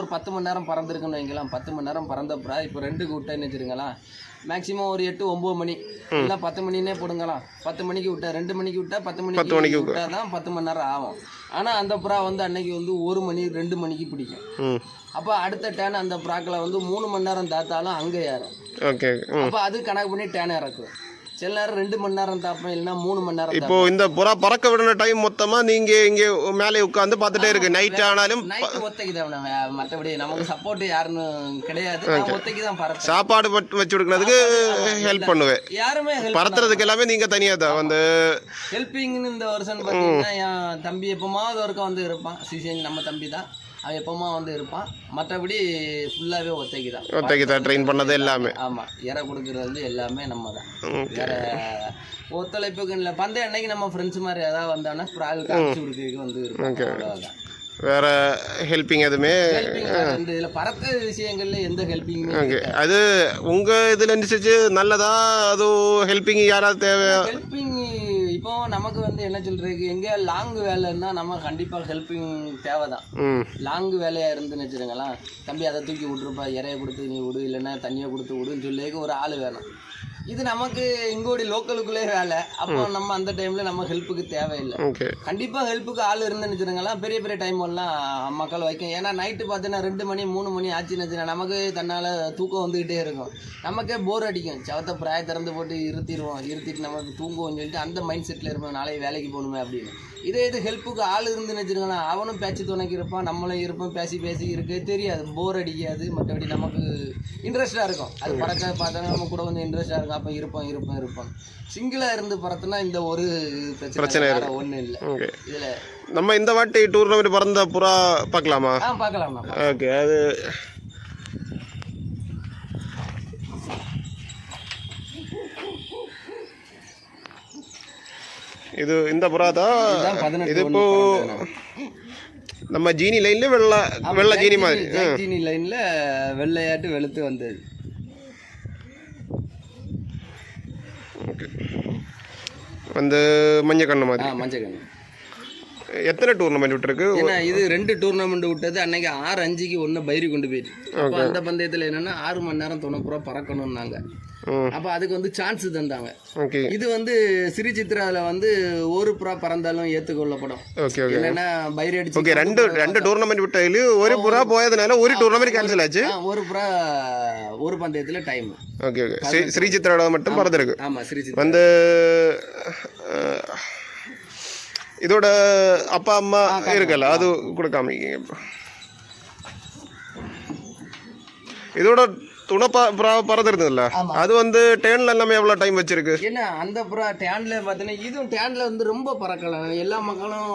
ஒரு 10 மணி நேரம் பறந்துருக்குன்னு வைங்களேன். 10 மணி நேரம் பறந்த புறா இப்போ 2க்கு விட்டேன்னு வச்சுருங்களா. மேக்ஸிமம் ஒரு 8-9 மணி இல்லை 10 மணினே போடுங்களாம். 10 மணிக்கு விட்டா 2 மணிக்கு விட்டா 10 மணிக்கு விட்டா தான் 10 மணி நேரம் ஆகும். ஆனால் அந்த புறா வந்து அன்னைக்கு வந்து 1 மணி 2 மணிக்கு பிடிக்கும். அப்போ அடுத்த டேன் அந்த புறாக்களை வந்து 3 மணி நேரம் தாத்தாலும் அங்கே ஏறும். அப்போ அது கணக்கு பண்ணி டேன் இறக்கும். சில நேரம் 2 மணி நேரம் தாப்பேன் இல்லைன்னா 3 மணி நேரம். இப்போ இந்த புறா பறக்க விடுற டைம் மொத்தமா நீங்க இங்கே மேலே உட்காந்து பார்த்துட்டே இருக்கு. நைட் ஆனாலும் ஒத்தைக்கு தான். மற்றபடி நமக்கு சப்போர்ட் யாருன்னு கிடையாது. ஒத்தைக்கு தான் பறக்க சாப்பாடு வச்சு கொடுக்கறதுக்கு ஹெல்ப் பண்ணுவேன். யாருமே பறத்துறதுக்கு எல்லாமே நீங்க தனியா தான் வந்து ஹெல்பிங்னு. இந்த வருஷம் பார்த்தீங்கன்னா என் தம்பி எப்போமாவது ஒருக்க வந்து இருப்பான். சிசிஎன் நம்ம தம்பி தான். அவன் எப்போமா வந்து இருப்பான். மற்றபடி ஃபுல்லாகவே ஒத்தைக்கு தான் ட்ரெயின் பண்ணது எல்லாமே. ஆமாம். இறை கொடுக்குறது வந்து எல்லாமே நம்ம தான். வேறு ஒத்துழைப்புக்கு இல்லை. பந்தய அன்னைக்கு நம்ம ஃப்ரெண்ட்ஸ் மாதிரி ஏதாவது வந்தோன்னா ப்ரால் காமிச்சு கொடுக்கறதுக்கு வந்து இருப்போம். அவ்வளோதான். வேற ஹெல்பிங் எதுவுமே இந்த இதுல பறக்க விஷயங்கள்ல எந்த ஹெல்பிங்குமே ஓகே. அது உங்க இதுல அனுசரிச்சு நல்லதா? அது ஹெல்பிங் யாராவது தேவை? ஹெல்பிங் இப்போ நமக்கு வந்து என்ன சொல்றதுக்கு எங்கேயா லாங் வேலைன்னா நம்ம கண்டிப்பா ஹெல்பிங் தேவைதான். லாங் வேலையா இருந்துன்னு வச்சுருங்களா, தம்பி அதை தூக்கி விட்டுருப்பா, இறைய கொடுத்து நீ விடு, இல்லைன்னா தண்ணியை கொடுத்து விடுன்னு சொல்லிக்கு ஒரு ஆள் வேணும். இது நமக்கு இங்கோடி லோக்கலுக்குள்ளே வேலை. அப்போ நம்ம அந்த டைம்ல நம்ம ஹெல்ப்புக்கு தேவையில்லை. கண்டிப்பா ஹெல்ப்புக்கு ஆள் இருந்துன்னு வச்சுருங்களா, பெரிய பெரிய டைம் எல்லாம் மக்கள் வைக்கும். ஏன்னா நைட்டு பார்த்தீங்கன்னா 2 மணி 3 மணி ஆச்சுன்னு வச்சுன்னா நமக்கு தன்னால தூக்கம் வந்துகிட்டே இருக்கும். நமக்கே போர் அடிக்கும். சவத்தை பிராய திறந்து போட்டு இருத்திட்டு நமக்கு தூங்குவோம்னு சொல்லிட்டு அந்த மைண்ட் செட்டில் இருப்போம், நாளைக்கு வேலைக்கு போகணுமே அப்படின்னு. இது ஹெல்ப்புக்கு ஆள் இருந்துன்னு வச்சுருங்களா, அவனும் பேச்சு துணைக்கு இருப்பான், நம்மளும் இருப்போம், பேசி இருக்க தெரியாது, போர் அடிக்காது. மற்றபடி நமக்கு இன்ட்ரெஸ்டாக இருக்கும். அது பறக்க பார்த்தா நம்ம கூட கொஞ்சம் இன்ட்ரெஸ்டாக இருக்கும். அப்போ இருப்போம். சிங்கிளாக இருந்து பறத்துனா இந்த ஒரு பிரச்சனை ஒன்றும் இல்லை. இதில் நம்ம இந்த வாட்டி டூர்னமெண்ட் பறந்த புறா பார்க்கலாமா? பார்க்கலாம். ஓகே. அது இது இந்த புறா தான். இது இப்போ நம்ம ஜீனி லைன்ல வெள்ளை ஜீனி மாதிரி, ஜீனி லைன்ல வெள்ளையாட்டு வெளுத்து வந்தது. ஓகே. வந்து மஞ்சள் கண்ணு மாதிரி. மஞ்சள் கண்ணு. எத்தனை டூர்னமெண்ட் விட்டுருக்கு? ஏன்னா இது 2 டூர்னமெண்ட் விட்டது. அன்னைக்கு 6-5க்கு 1 பைரி கொண்டு போயிட்டு. அப்போ அந்த பந்தயத்தில் என்னன்னா 6 மணி நேரம் 90 பறக்கணும்னாங்க. அப்போ அதுக்கு வந்து சான்ஸ் தந்தாங்க. இது வந்து சிறி சித்ராவில் வந்து ஒரு புறா பறந்தாலும் ஏற்றுக்கொள்ளப்படும். என்னன்னா பைரி அடிச்சு. ஓகே. ரெண்டு டூர்னமெண்ட் விட்டதில் ஒரு புறா போயதுனால ஒரு டூர்னமெண்ட் கேன்சல் ஆச்சு. ஒரு புறா ஒரு பந்தயத்தில் டைம். ஓகே. ஸ்ரீ சித்ராவோட மட்டும் பறந்துருக்கு. ஆமாம், ஸ்ரீ சித்ரா வந்து இதோட அப்பா அம்மா இருக்கல, அது கூட காமிக்கிங்க. இதோட துணை பறந்துருந்ததுல்ல, அது வந்து டேன்ல எல்லாமே எவ்வளோ டைம் வச்சிருக்கு? ஏன்னா அந்த புறா டேன்ல பார்த்தீங்கன்னா இதுவும் டேன்ல வந்து ரொம்ப பறக்கலாம். எல்லா மக்களும்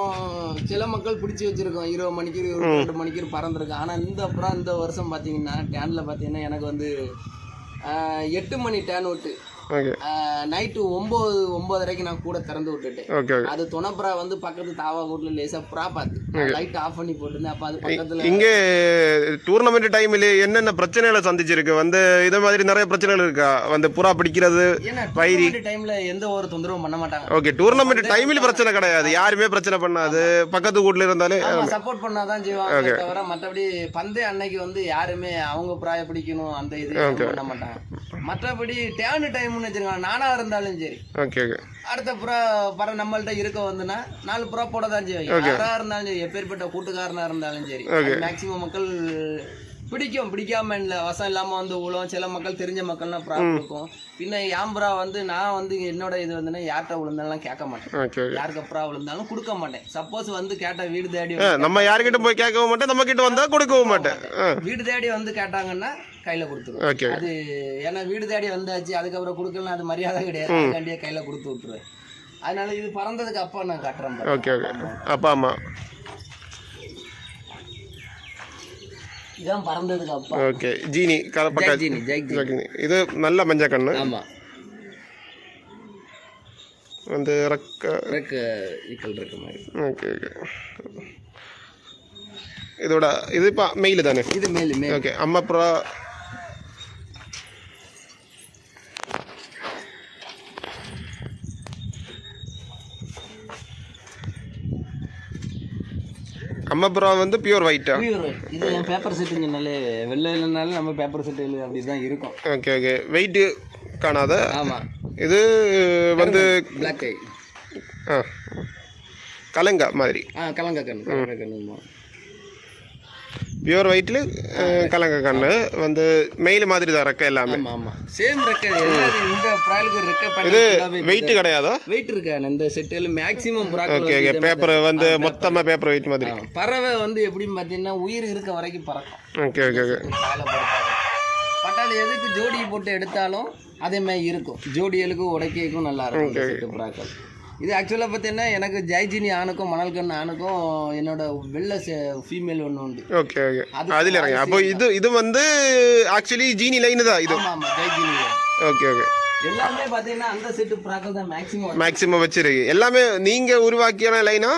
சில மக்கள் பிடிச்சி வச்சிருக்கோம் 20 மணிக்கு 22 மணிக்கு பறந்துருக்கு. ஆனால் இந்த புறா இந்த வருஷம் பார்த்தீங்கன்னா டேன்ல பார்த்தீங்கன்னா எனக்கு வந்து 8 மணி டேன் விட்டு நைட்டு 9:30க்கு நான் கூட திறந்து விட்டுட்டேன். அது துணைப்புறா வந்து பக்கத்து தாவா கூட்டில் லேசா புறா பார்த்து லைட் ஆஃப் பண்ணி போட்டுருந்தேன். அப்போ அது பக்கத்தில் இங்கே டூர்னமெண்ட் டைம்ல என்னென்ன பிரச்சனைகளை சந்திச்சிருக்கு? வந்து இதே மாதிரி நிறைய பிரச்சனைகள் இருக்கா? வந்து புறா பிடிக்கிறது வைரி டைம்ல எந்த ஒரு தொந்தரவும் பண்ண மாட்டாங்க. ஓகே. டூர்னமெண்ட் டைம்ல பிரச்சனை கிடையாது, யாருமே பிரச்சனை பண்ணாது. பக்கத்து கூட்டில் இருந்தாலே சப்போர்ட் பண்ணாதான் செய்வாங்க தவிர மற்றபடி பந்தய அன்னைக்கு வந்து யாருமே அவங்க புறாய பிடிக்கணும் அந்த இது பண்ண மாட்டாங்க. மற்றபடி டேர்னு டைம்னு வச்சிருக்காங்க. நானா இருந்தாலும் சரி, அடுத்த புறா நம்மள்ட்ட இருக்க வந்துன்னா 4 புறா போட தான் செய்வாங்க. யாரா இருந்தாலும் சரி, எப்பேற்பட்ட கூட்டுக்காரனா இருந்தாலும் சரி, மேக்சிமம் மக்கள் பிடிக்காம இல்லை, வசம் இல்லாம வந்து விழும். சில மக்கள் தெரிஞ்ச மக்கள்னா புறா இருக்கும். பின்ன யாம்புறா வந்து நான் வந்து என்னோட இது வந்து யார்கிட்ட விழுந்தாலும் கேட்க மாட்டேன், யாருக்கு புறா விழுந்தாலும் கொடுக்க மாட்டேன். சப்போஸ் வந்து கேட்டா வீடு தேடி நம்ம யாருக்கிட்ட போய் கேட்கவும் மாட்டேன், நம்ம கிட்ட வந்தா கொடுக்கவும் மாட்டேன். வீடு தேடி வந்து கேட்டாங்கன்னா கையில கொடுத்துருவேன். அது ஏன்னா வீடு தேடி வந்தாச்சு, அதுக்கப்புறம் கொடுக்கலாம், அது மரியாதை கிடையாது. அதுக்காண்டியே கையில கொடுத்து விட்டுருவேன். அதனால இது பறந்ததுக்கு அப்பா நான் கட்டுறேன். ஓகே. அப்பா அம்மா இதான் பறந்ததுக்கு அப்பா. ஓகே. ஜீனி கலப்பக்கா ஜீனி. இது நல்ல மஞ்சள் கண்ணு. ஆமா. வந்து ரெக்க ஈக்கல் இருக்க மாதிரி. ஓகே. இதோட இது மெயில் தானே? இது மெயில். ஓகே. அம்மா புறா அம்மா புறா வந்து பியூர் ஒயிட்டா? Pure white. இது பேப்பர் செட்டுங்கனாலே வெள்ளை இல்லைனாலும் நம்ம பேப்பர் செட்டு அப்படி தான் இருக்கும். ஓகே. வெயிட்டு காணாத. ஆமாம். இது வந்து பிளாக் ஐ கலங்கா மாதிரி. கலங்கா கண்ணு. பியூர் ஒயிட்ல கலங்க கண்ணு வந்து மெயில் மாதிரி தான் ரெக்க எல்லாமே. ஆமா. சேம் ரெக்க. இந்த பிராய்லருக்கு ரெக்க இது வெயிட் கிடையாதா? வெயிட் இருக்கு இந்த செட்டில் மேக்ஸிமம் ஓகே. பேப்பர் வந்து மொத்தமா பேப்பர் வெயிட் மாதிரி. பறவை வந்து எப்படின்னு பார்த்தீங்கன்னா உயிர் இருக்க வரைக்கும் பறக்கும். ஓகே. பட்டாளி எதுக்கு ஜோடி போட்டு எடுத்தாலும் அதே மாதிரி இருக்கும். ஜோடிகளுக்கும் உடைக்கும் நல்லா இருக்கும் புறாக்கள். இது ஆக்சுவலாக பார்த்தீங்கன்னா எனக்கு ஜெய்ஜினி ஆணுக்கும் மணல்கண்ணு ஆணுக்கும் என்னோட வெள்ளை ஃபீமேல் ஒன்று உண்டு. ஓகே. அதில் இறங்க. அப்போ இது வந்து ஆக்சுவலி ஜீனி லைன் தான் இது. ஆமாம், ஜெய்ஜினி. ஓகே. எல்லாமே பாத்தீங்கன்னா அந்த செட்டு ப்ராக்கள் தான் மேக்ஸிமம் வச்சிருக்கு. எல்லாமே நீங்க உருவாக்கியான லைனா?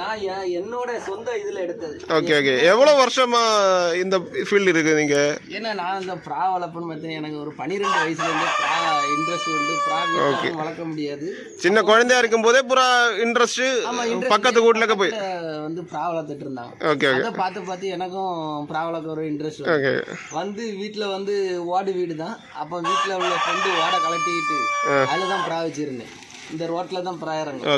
நான் என்னோட சொந்த இதுல எடுத்தது. Okay okay. எவ்வளவு வருஷமா இந்த ஃபீல்ட் இருக்கு நீங்க? ஏன்னா நான் இந்த ப்ரா வளர்ப்புன்னு பார்த்தீங்கன்னா எனக்கு ஒரு 12 வயசுல இருந்து ப்ரா இன்ட்ரெஸ்ட் வந்து ப்ரா வளர்க்க முடியாது. சின்ன குழந்தையா இருக்கும் போதே புறா இன்ட்ரெஸ்ட் பக்கத்து வீட்டுல போய் வந்து ப்ரா வளர்த்துட்டு இருந்தாங்க. Okay okay. அதை பார்த்து எனக்கும் ப்ரா வளர்க்க ஒரு இன்ட்ரெஸ்ட் வந்து வீட்டில் வந்து ஓடு வீடு தான். அப்போ வீட்டில் உள்ள ஃப்ரெண்டு ஓடை கலட்டிக்கிட்டு அதில் தான் ப்ரா வச்சிருந்தேன். இந்த ரோட்டில் தான் ப்ரா இறங்கும்.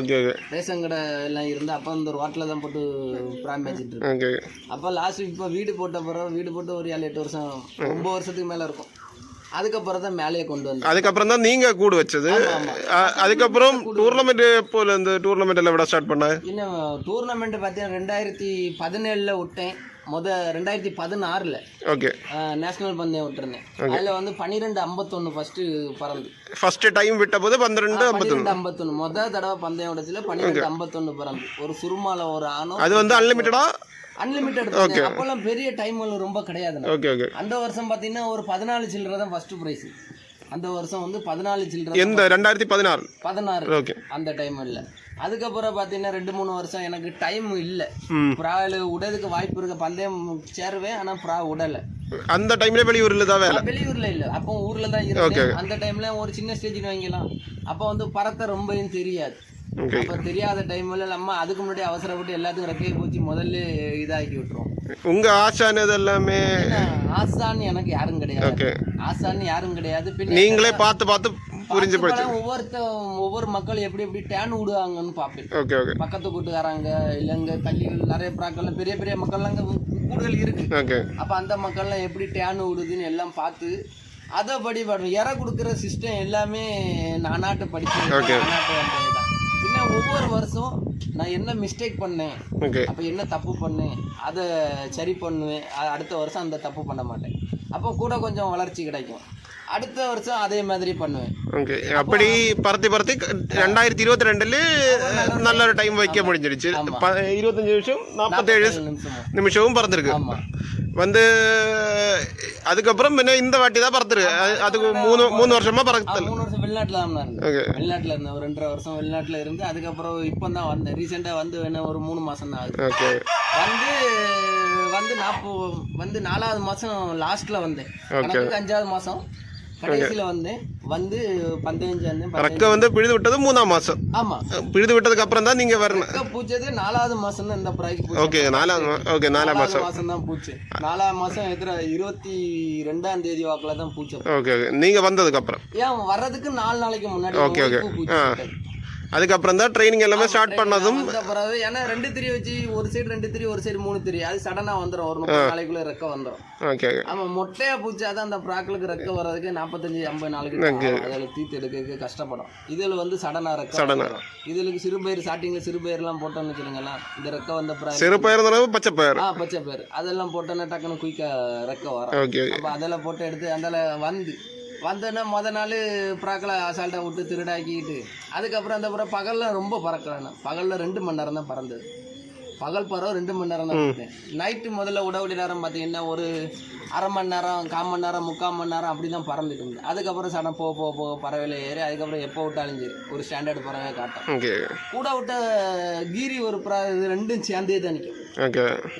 ரேஷன் கடை எல்லாம் இருந்து அப்போ இந்த ரோட்டில் தான் போட்டு ப்ரா மேய்ச்சிட்டு இருக்கேன். அப்போ லாஸ்ட் இப்போ வீடு போட்ட பிறகு வீடு போட்டு ஒரு 7-8 வருஷம் 9 வருஷத்துக்கு மேலே இருக்கும். அதுக்கப்புறம் தான் மேலேயே கொண்டு வந்து அதுக்கப்புறம் தான் நீங்க கூடு வச்சது. அதுக்கப்புறம் டூர்னமெண்ட் போல இந்த டூர்னமெண்ட் எல்லாம் விட ஸ்டார்ட் பண்ண. இன்னும் டூர்னமெண்ட் பார்த்தீங்கன்னா 2017 விட்டேன். 2016 ஓகே நேஷனல் பந்தயம் விட்டுருந்தேன். அதில் வந்து 12:51 ஃபர்ஸ்ட் டைம் விட்ட போது 12:51 முதல் தடவை பந்தயம் விடத்துல 12:51 பறந்து ஒரு சுருமால ஒரு ஆணோ. அது வந்து அன்லிமிட்டடா? அன்லிமிட்டட். அப்போல்லாம் பெரிய டைம் ரொம்ப கிடையாது. அந்த வருஷம் பார்த்தீங்கன்னா ஒரு 14 சில்லறை தான் ஃபர்ஸ்ட் ப்ரைஸ். அந்த வருஷம் வந்து 14 சில்லறை. எந்த 2016 ஓகே அந்த டைம் இல்லை. அதுக்கப்புறம் பார்த்தீங்கன்னா 2-3 வருஷம் எனக்கு டைம் இல்லை. ப்ராவில் விடறதுக்கு வாய்ப்பு இருக்க பந்தயம் சேருவேன். ஆனால் ப்ரா விடலை. அந்த டைம்ல வெளியூர்ல தான் வேலை? வெளியூர்ல இல்லை, அப்போ ஊர்ல தான் இருந்தேன். அந்த டைம்ல ஒரு சின்ன ஸ்டேஜ் வாங்கிக்கலாம். அப்போ வந்து பறத்த ரொம்பவும் தெரியாது. அப்ப தெரியாத டைம்ல நம்ம அதுக்கு முன்னாடி அவசரப்பட்டு எல்லாத்துக்கும் ரெக்கையை போச்சு முதல்ல இதாக்கி விட்டுருவோம். உங்க ஆசான் எல்லாமே? ஆசான் எனக்கு யாரும் கிடையாது. ஆசான் யாரும் கிடையாது. நீங்களே பார்த்து புரிஞ்சு போச்சு. ஒவ்வொரு மக்கள் எப்படி எப்படி டேன் விடுவாங்கன்னு பார்ப்பேன். பக்கத்து கூட்டுக்காரங்க இல்லைங்க கல்விகள் நிறைய ப்ராக்கள்லாம் பெரிய பெரிய மக்கள்லாம் கூடுதல் இருக்கு. அப்ப அந்த மக்கள்லாம் எப்படி டேன் விடுதுன்னு எல்லாம் பார்த்து அதை படி பண்ணுவேன். இற கொடுக்குற சிஸ்டம் எல்லாமே நானாட்டு படிச்சு பின்ன ஒவ்வொரு வருஷம் நான் என்ன மிஸ்டேக் பண்ணேன், அப்போ என்ன தப்பு பண்ணேன், அதை சரி பண்ணுவேன். அடுத்த வருஷம் அந்த தப்பு பண்ண மாட்டேன். அப்போ கூட கொஞ்சம் வளர்ச்சி கிடைக்கும். அடுத்த வருஷம் அதே மாதிரி பண்ணுவேன். அப்படி பரத்தி 2022 நல்ல ஒரு டைம் வைக்க முடிஞ்சிருச்சு. 25 நிமிஷம் 47 நிமிஷமும் பறந்துருக்கு. வந்து அதுக்கப்புறம் பின்ன இந்த வாட்டி தான் பறந்துருக்கு. அதுக்கு 3 வருஷமா பறக்கல. 3 வருஷம் வெளிநாட்டில் தான் இருந்தேன். வெளிநாட்டில் இருந்தேன் ஒரு 2.5 வருஷம் வெளிநாட்டில் இருந்து அதுக்கப்புறம் இப்போ தான் வந்தேன். ரீசெண்டாக வந்து என்ன ஒரு 3 மாதம் தான் ஆகுது. வந்து 4வது மாதம் லாஸ்ட்டில் வந்தேன். 5வது மாதம் கடைசியில வந்து 15 ரெக்க வந்து பிழுது விட்டது 3ஆம் மாசம். ஆமா, பிழுது விட்டதுக்கு அப்புறம் தான் நீங்க வரணும். ரெக்க பூச்சது 4வது மாசம் தான் இந்த பிராய்க்கு. ஓகே 4ஆம் மாசம் தான் பூச்சு. 4ஆம் மாசம் 22ஆம் தேதி வாக்குல தான் பூச்சு. ஓகே நீங்க வந்ததுக்கு அப்புறம் ஏன் வர்றதுக்கு 4 நாளைக்கு முன்னாடி அதுக்கப்புறம் தான் ட்ரைனிங் எல்லாமே ஸ்டார்ட் பண்ணதும். ஏன்னா 2 திரி வச்சு ஒரு சைடு 2 திரி ஒரு சைடு 3 திரி அது சடனா வந்துடும். ஒரு 30 நாளைக்குள்ள ரெக்க வந்துடும். ஆமா, மொட்டையா பூச்சாதான் அந்த ப்ராக்களுக்கு ரெக்க வர்றதுக்கு 45-50 நாளைக்கு அதில் தீத்து எடுக்க கஷ்டப்படும். இதுல வந்து சடனா ரெக்க. இதுக்கு சிறுபயிர் ஸ்டார்டிங்ல சிறுபயிர் எல்லாம் போட்டோம்னு வச்சுருங்களேன். இந்த ரெக்க வந்த சிறுபயிர் பச்சை பயிர் அதெல்லாம் போட்டோன்னா டக்குன்னு குயிக்கா ரெக்க வரும். அப்ப அதெல்லாம் போட்டு எடுத்து அதில் வந்தோன்னா மொதல் நாள் ப்ராக்களை அசால்ட்டாக விட்டு திருடாக்கிட்டு அதுக்கப்புறம் அந்த அப்புறம் பகலில் ரொம்ப பறக்கிறேன். பகலில் 2 மணி நேரம் தான் பறந்தது. பகல் பறவை 2 மணி நேரம் தான் பார்த்தேன். நைட்டு முதல்ல உடவுடி நேரம் பார்த்தீங்கன்னா ஒரு 1/2 மணி நேரம் 1/4 மணி நேரம் 3/4 மணி நேரம் அப்படி தான் பறந்துட்டு இருந்தது. அதுக்கப்புறம் சடம் போக பறவையில் ஏறி அதுக்கப்புறம் எப்போ விட்டாலும் சரி ஒரு ஸ்டாண்டர்டு பறவை காட்டும். கூட விட்ட கீரி ஒரு ப்ரா இது 2ம் சேர்ந்தே தான் நிற்கும்.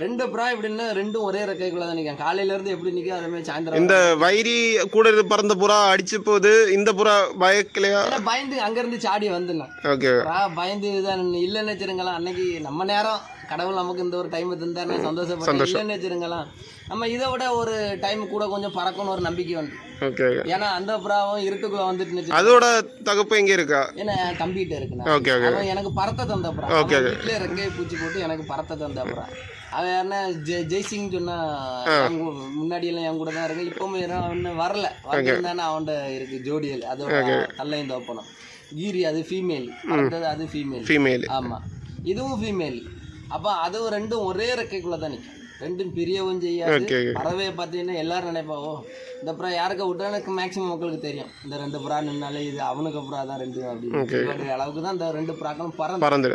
2 ப்ரா எப்படின்னா 2ம் ஒரே ரெக்கைக்குள்ள தான் நிற்கும். காலையிலேருந்து எப்படி நிற்கும் அதுமாதிரி சாயந்தரம். இந்த வைரி கூட பறந்த புறா அடிச்சு போகுது. இந்த புறா பயக்கலையா? பயந்து அங்கேருந்து சாடி வந்துடலாம். பயந்து தான் இல்லைன்னு வச்சுருங்களேன். அன்னைக்கு நம்ம நேரம் கடவுள் நமக்கு இந்த ஒரு டைம் தந்தாருன்னா சந்தோஷப்பட்டு இல்லைன்னு வச்சுருங்களேன். நம்ம இதை விட ஒரு டைம் கூட கொஞ்சம் பறக்கணும்னு ஒரு நம்பிக்கை வந்து. ஏன்னா அந்த புறாவும் இருட்டுக்குள்ள வந்துட்டு அதோட தகுப்பு எங்க இருக்கா? ஏன்னா தம்பிகிட்ட இருக்குண்ணா. எனக்கு பறத்த தந்த புறா வீட்டுல ரெக்கையை பூச்சி போட்டு எனக்கு பறத்த தந்த புறா. அவன் என்ன ஜெய்சிங் சொன்னா முன்னாடி எல்லாம் என் கூட தான் இருக்கு. இப்பவும் வரல வந்தானே அவன்கிட்ட இருக்கு ஜோடியல். அதோட தள்ளையும் தோப்பணும். கீரி அது ஃபீமேல், அது ஃபீமேல். ஆமா, இதுவும் ஃபீமேல். அப்போ அதுவும் 2ம் ஒரே ரெக்கைக்குள்ள தான் நிற்கும். ரெண்டும் பிரியவும் செய்யாது. பறவை பார்த்தீங்கன்னா எல்லாரும் நினைப்பாவோ இந்த புறா யாருக்கு விட்டா எனக்கு மேக்ஸிமம் மக்களுக்கு தெரியும் இந்த 2 புறா நின்னாலே இது அவனுக்கு புறா தான் 2 அப்படின்னு அளவுக்கு தான் இந்த 2 புறாக்களும் பறந்து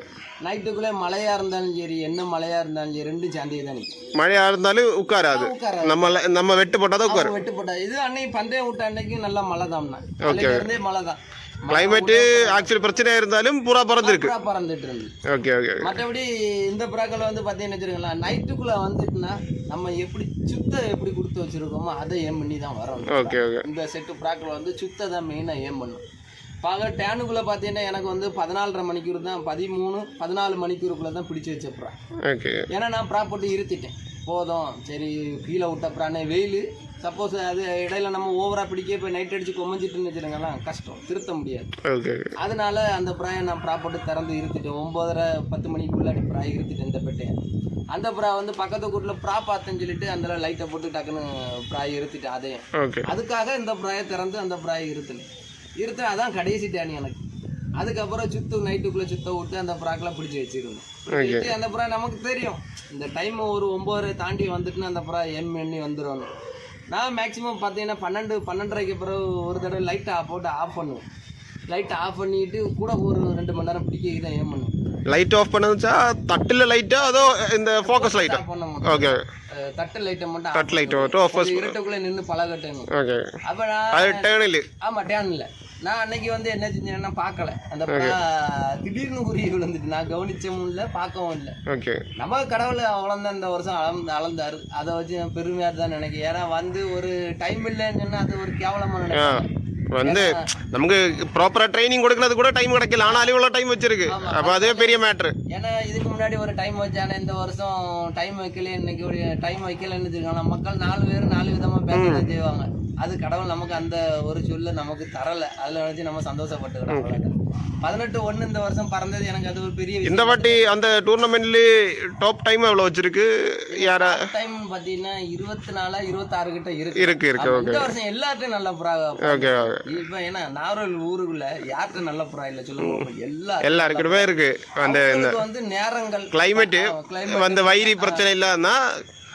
நைட்டுக்குள்ளே மழையா இருந்தாலும் சரி என்ன மழையா இருந்தாலும் சரி 2 சாந்தியை தான் நிற்கும். மழையா இருந்தாலும் உட்காராது, நம்ம வெட்டு போட்டாதான் உட்காரு. வெட்டு போட்டா இது அன்னைக்கு பந்தயம் விட்ட அன்னைக்கு நல்லா மழை தான்ண்ணா, இருந்தே மழை தான். கிளைமேட் ஆக்சுவலி பிரச்சனையா இருந்தாலும் புறா பறந்துருக்கு, பறந்துட்டு இருந்து. Okay okay. மற்றபடி இந்த புறாக்கள் வந்து பார்த்தீங்கன்னு வச்சுருங்களேன் நைட்டுக்குள்ள வந்துட்டுனா நம்ம எப்படி எப்படி கொடுத்து வச்சிருக்கோமோ அதை ஏம் பண்ணி தான் வரோம். Okay okay. இந்த செட்டு புறாக்கள் வந்து சுத்தை தான் மெயினாக ஏம் பண்ணும். பகல் டேனுக்குள்ளே பார்த்தீங்கன்னா எனக்கு வந்து 14:30 மணிக்கூர் தான் 13-14 மணிக்கூருக்குள்ளே தான் பிடிச்சி வச்சப்புறேன். ஓகே. ஏன்னா நான் புறா போட்டு இருத்திட்டேன் போதும் சரி கீழே விட்டப்புறானே வெயில் சப்போஸ் அது இடையில நம்ம ஓவரா பிடிக்க இப்போ நைட் அடிச்சு கொமஞ்சிட்டுன்னு வச்சுருங்கலாம் கஷ்டம், திருத்த முடியாது. அதனால அந்த புறாயை நான் புறா போட்டு திறந்து இருத்திட்டேன். 9:30-10 மணிக்குள்ளாடி புறா இருத்திட்டேன் இந்த பெட்டையை. அந்த புறா வந்து பக்கத்து கூட்டில் புறா பார்த்தேன்னு சொல்லிட்டு அந்த லைட்டை போட்டு டக்குன்னு புறாயை இருத்திட்டேன். அதையும் அதுக்காக இந்த புறாயை திறந்து அந்த புறாயை இருத்து அதான் கடைசி டேனி எனக்கு. அதுக்கப்புறம் நைட்டுக்குள்ளே சுத்த விட்டு அந்த புறாக்கெல்லாம் பிடிச்சி வச்சிருந்தோம். அந்த புறா நமக்கு தெரியும் இந்த டைம் ஒரு 9 தாண்டி வந்துட்டுன்னு அந்த புறா எண்ணி வந்துடும். நான் மேக்ஸிமம் பார்த்தீங்கன்னா 12-12:30க்கு பிறகு ஒரு தடவை லைட்டை போட்டு ஆஃப் பண்ணுவேன். லைட்டை ஆஃப் பண்ணிட்டு கூட ஒரு 2 மணி நேரம் பிடிக்க தான் ஏன் பண்ணுவேன். லைட் ஆஃப் பண்ணா தட்டில் லைட்டா அதோ இந்த ஃபோக்கஸ் லைட்டா பண்ண மாட்டேன். ஓகே. தட்டு லைட்டை மட்டும் தட்டு லைட் ஆஃப் இருட்டுக்குள்ளே நின்று பழகட்டேன். ஓகே. அப்போ நான் டேனில் நான் அன்னைக்கு வந்து என்ன செஞ்சேன்னா பார்க்கல அந்த திடீர்னு உரிய விழுந்துட்டு நான் கவனிச்சவும் இல்லை பார்க்கவும் இல்லை. ஓகே. நம்ம கடவுள் அவ்வளோதான் இந்த வருஷம் அளந்தாரு அதை வச்சு பெருமையாக தான் நினைக்கிறேன். ஏன்னா வந்து ஒரு டைம் இல்லைன்னு சொன்னால் அது ஒரு கேவலமாக நினைக்கிறேன். வந்து நமக்கு ப்ராப்பரா ட்ரைனிங் கொடுக்கறது கூட டைம் கிடைக்கல, ஆனாலும் இவ்வளோ டைம் வச்சிருக்கு. அப்போ அதுவே பெரிய மேட்ரு. ஏன்னா இதுக்கு முன்னாடி ஒரு டைம் வச்சானே இந்த வருஷம் டைம் வைக்கல, இன்னைக்கு ஒரு டைம் வைக்கலன்னு வச்சுருக்காங்க. மக்கள் 4 பேர் 4 விதமாக பேச செய்வாங்க. அது கடவுள் நமக்கு அந்த ஒரு சொல்ல நமக்கு தரலை, அதில் நினச்சி நம்ம சந்தோஷப்பட்டுக்கிறோம். 18-1 இந்த வருஷம் பறந்தது எனக்கு அது ஒரு பெரிய இந்த வாட்டி அந்த டூர்னமெண்ட்ல டாப் டைம் எவ்வளவு வச்சிருக்கு? யாரா டைம் பாத்தீங்கன்னா 24-26 கிட்ட இருக்கு. இந்த வருஷம் எல்லாத்தையும் நல்ல புறா. ஓகே. இப்போ ஏன்னா நார்வல் ஊருக்குள்ள யார்கிட்ட நல்ல புறா இல்ல சொல்லுங்க, எல்லாருக்குமே இருக்கு. அந்த வந்து நேரங்கள் கிளைமேட் வந்து வயிறு பிரச்சனை இல்லாம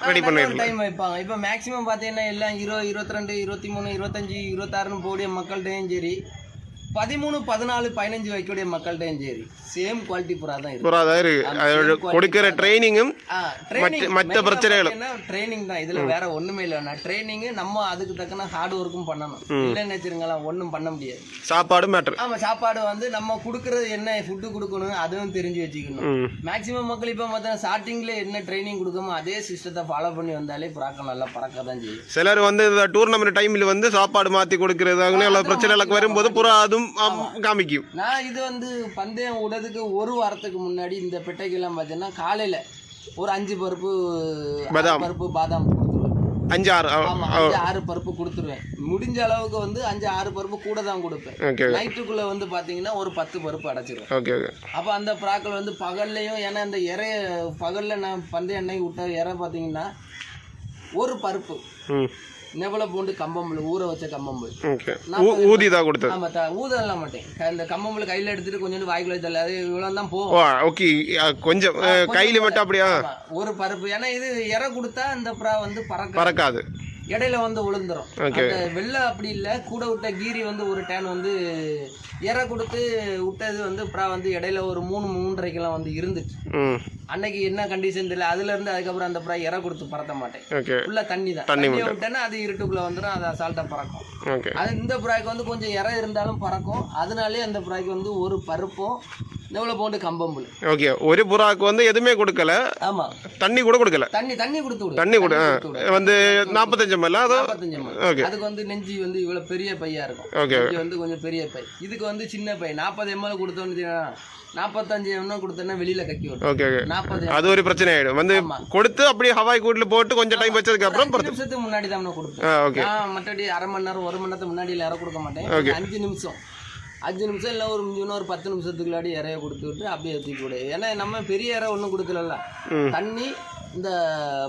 ரெடி பண்ணிடலாம் டைம் வைப்பாங்க. இப்போ மேக்ஸிமம் பாத்தீங்கன்னா எல்லாம் 20, 22, 23, 25, 26 போடிய மக்கள்கிட்டையும் சரி 13, 14, 15 வைக்கக்கூடிய மக்கள்கிட்டையும் சரி சேம் குவாலிட்டி புறா தான் இருக்கு. கொடுக்கிற ட்ரைனிங்கும் மற்ற பிரச்சனைகளும் ட்ரைனிங் தான். இதுல வேற ஒண்ணுமே இல்லைன்னா ட்ரைனிங் நம்ம அதுக்கு தக்கன ஹார்ட் ஒர்க்கும் பண்ணணும். இல்லைன்னு வச்சிருங்களா ஒன்றும் பண்ண முடியாது. சாப்பாடு மேட்டர். ஆமா சாப்பாடு வந்து நம்ம கொடுக்கறது என்ன ஃபுட்டு கொடுக்கணும் அதுவும் தெரிஞ்சு வச்சுக்கணும். மேக்சிமம் மக்கள் இப்போ பார்த்தா ஸ்டார்டிங்ல என்ன ட்ரைனிங் கொடுக்கமோ அதே சிஸ்டத்தை ஃபாலோ பண்ணி வந்தாலே புறாக்கள் நல்லா பறக்க தான் செய்யும். சிலர் வந்து இந்த டூர்னமெண்ட் டைம்ல வந்து சாப்பாடு மாத்தி கொடுக்கறது பிரச்சனைகளுக்கு வரும்போது புறா அதுவும் காமிக்கும். நான் இது வந்து பந்தயம் விடறதுக்கு ஒரு வாரத்துக்கு முன்னாடி இந்த பெட்டைக்கெல்லாம் பார்த்தீங்கன்னா காலையில ஒரு 5 பருப்பு பாதாம் கொடுத்துருவேன். 5-6 பருப்பு கொடுத்துருவேன். முடிஞ்ச அளவுக்கு வந்து 5-6 பருப்பு கூட தான் கொடுப்பேன். நைட்டுக்குள்ள வந்து பாத்தீங்கன்னா ஒரு 10 பருப்பு அடைச்சிருவேன். அப்ப அந்த புறாக்கள் வந்து பகல்லையும் ஏன்னா இந்த இறைய பகல்ல நான் பந்தய எண்ணெய் விட்ட இறை பாத்தீங்கன்னா ஒரு பருப்பு நெவல பூண்டு கம்பம்புல் ஊற வச்ச கம்பம்புல் ஊதி தான் கொடுத்தது. ஆமா ஊதலாம் மாட்டேன். இந்த கம்பம்புல் கையில எடுத்துட்டு கொஞ்சம் வாய்க்குள்ள தள்ள அது இவ்வளவு தான் போகும். ஓகே. கொஞ்சம் கையில மட்டும் அப்படியே ஒரு பருப்பு. ஏன்னா இது இறை கொடுத்தா இந்த புறா வந்து பறக்காது, இடையில வந்து விழுந்துரும். வெள்ளை அப்படி இல்லை கூட விட்ட கீரி வந்து ஒரு டேன் வந்து இறை கொடுத்து விட்டது வந்து புறா வந்து இடையில ஒரு 3-3.5 வந்து இருந்துச்சு. அன்னைக்கு என்ன கண்டிஷன் தெரியல. அதுல இருந்து அதுக்கப்புறம் அந்த புறா இறை கொடுத்து பறத்த மாட்டேன். ஃபுல்லா தண்ணி தான். தண்ணியை விட்டேன்னா அது இருட்டுக்குள்ள வந்துடும், அது அசால்ட்டா பறக்கும். அது இந்த புறாய்க்கு வந்து கொஞ்சம் இறை இருந்தாலும் பறக்கும். அதனாலே அந்த புறாய்க்கு வந்து ஒரு பருப்பும் நெவல போண்டு கம்பம்புல். ஓகே. ஒரு புறாக்கு வந்து எதுவுமே கொடுக்கல. ஆமா தண்ணி கூட கொடுக்கல. தண்ணி கொடுத்து தண்ணி கூட வந்து 45 ml. அதுக்கு வந்து நெஞ்சி வந்து இவ்வளவு பெரிய பையா இருக்கும். இது வந்து கொஞ்சம் பெரிய பை. இதுக்கு வந்து சின்ன பை 40 ml கொடுத்தோன்னு 45 ml கொடுத்தோன்னா வெளியில கக்கி விடும். அது ஒரு பிரச்சனை ஆயிடும். வந்து கொடுத்து அப்படியே ஹவாய் கூட்டில் போட்டு கொஞ்சம் டைம் வச்சதுக்கு அப்புறம் 10 நிமிஷத்துக்கு முன்னாடி தான் கொடுப்பேன். மற்றபடி அரை மணி நேரம் 1 மணி நேரத்துக்கு முன்னாடி இற கொடுக்க மாட்டேன். 5 நிமிஷம் இல்லை ஒரு 10 நிமிஷத்துக்குள்ளாடி இறைய கொடுத்துட்டு அப்படியே தூக்கி விடு. ஏன்னா நம்ம பெரிய இறை ஒன்றும் கொடுக்கல. தண்ணி இந்த